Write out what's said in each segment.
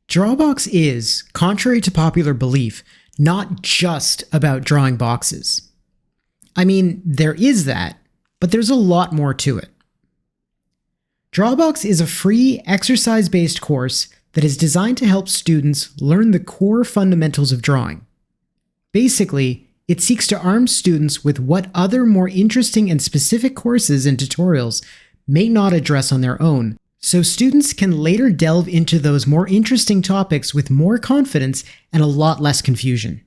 Drawbox is, contrary to popular belief, not just about drawing boxes. I mean, there is that, but there's a lot more to it. Drawbox is a free, exercise-based course that is designed to help students learn the core fundamentals of drawing. Basically, it seeks to arm students with what other more interesting and specific courses and tutorials may not address on their own, so students can later delve into those more interesting topics with more confidence and a lot less confusion.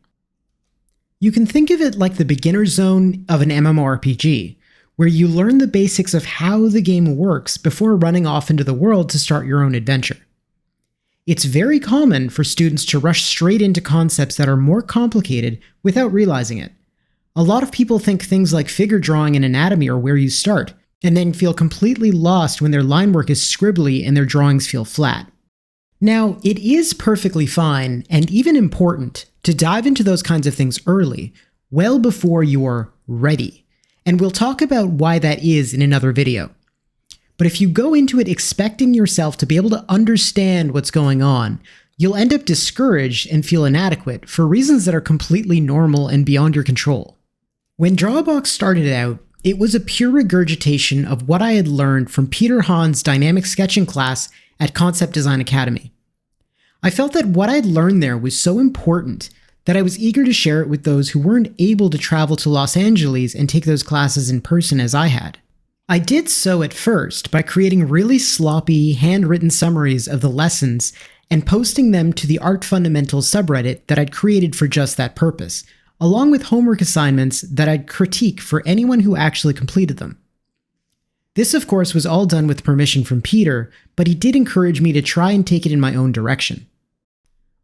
You can think of it like the beginner zone of an MMORPG, where you learn the basics of how the game works before running off into the world to start your own adventure. It's very common for students to rush straight into concepts that are more complicated without realizing it. A lot of people think things like figure drawing and anatomy are where you start, and then feel completely lost when their line work is scribbly and their drawings feel flat. Now, it is perfectly fine and even important to dive into those kinds of things early, well before you're ready, and we'll talk about why that is in another video. But if you go into it expecting yourself to be able to understand what's going on, you'll end up discouraged and feel inadequate for reasons that are completely normal and beyond your control. When Drawbox started out, it was a pure regurgitation of what I had learned from Peter Hahn's dynamic sketching class at Concept Design Academy. I felt that what I'd learned there was so important that I was eager to share it with those who weren't able to travel to Los Angeles and take those classes in person as I had. I did so at first by creating really sloppy, handwritten summaries of the lessons and posting them to the Art Fundamentals subreddit that I'd created for just that purpose, along with homework assignments that I'd critique for anyone who actually completed them. This, of course, was all done with permission from Peter, but he did encourage me to try and take it in my own direction.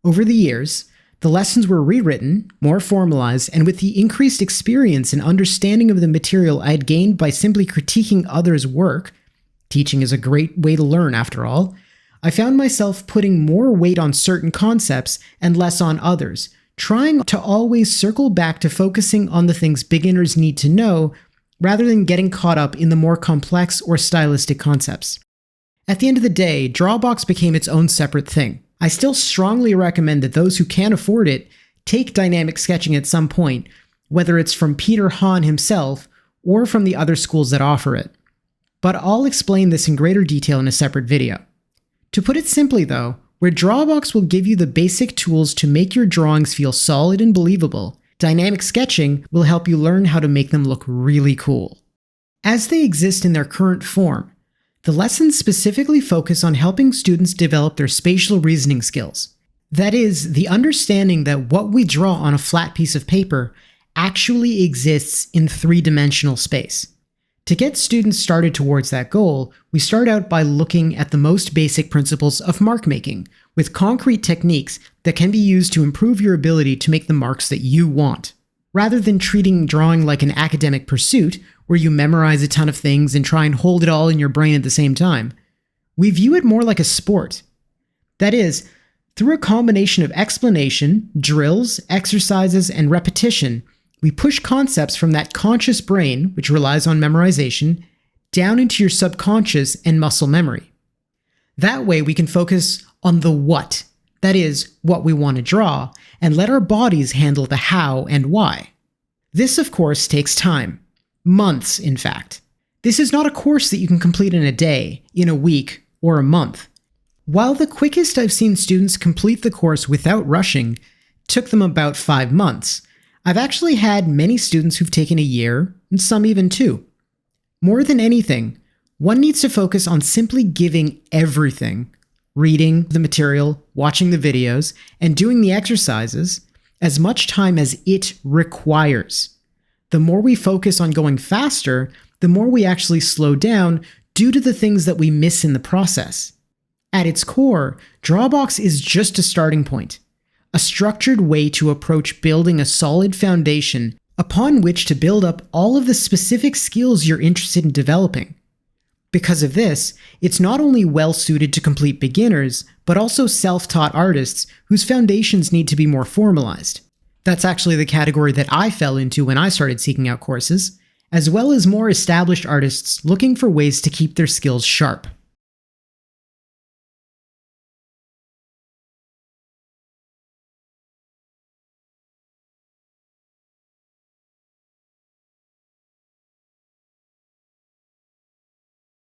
Over the years, the lessons were rewritten, more formalized, and with the increased experience and understanding of the material I had gained by simply critiquing others' work — teaching is a great way to learn after all — I found myself putting more weight on certain concepts and less on others, trying to always circle back to focusing on the things beginners need to know rather than getting caught up in the more complex or stylistic concepts. At the end of the day, Drawbox became its own separate thing. I still strongly recommend that those who can afford it take dynamic sketching at some point, whether it's from Peter Hahn himself or from the other schools that offer it. But I'll explain this in greater detail in a separate video. To put it simply though, where Drawbox will give you the basic tools to make your drawings feel solid and believable, dynamic sketching will help you learn how to make them look really cool. As they exist in their current form, the lessons specifically focus on helping students develop their spatial reasoning skills. That is, the understanding that what we draw on a flat piece of paper actually exists in three-dimensional space. To get students started towards that goal, we start out by looking at the most basic principles of mark making, with concrete techniques that can be used to improve your ability to make the marks that you want. Rather than treating drawing like an academic pursuit, where you memorize a ton of things and try and hold it all in your brain at the same time, we view it more like a sport. That is, through a combination of explanation, drills, exercises, and repetition, we push concepts from that conscious brain, which relies on memorization, down into your subconscious and muscle memory. That way we can focus on the what, that is, what we want to draw, and let our bodies handle the how and why. This, of course, takes time. Months, in fact. This is not a course that you can complete in a day, in a week, or a month. While the quickest I've seen students complete the course without rushing took them about 5 months, I've actually had many students who've taken a year, and some even 2. More than anything, one needs to focus on simply giving everything — reading the material, watching the videos, and doing the exercises — as much time as it requires. The more we focus on going faster, the more we actually slow down due to the things that we miss in the process. At its core, Drawbox is just a starting point, a structured way to approach building a solid foundation upon which to build up all of the specific skills you're interested in developing. Because of this, it's not only well suited to complete beginners, but also self-taught artists whose foundations need to be more formalized. That's actually the category that I fell into when I started seeking out courses, as well as more established artists looking for ways to keep their skills sharp.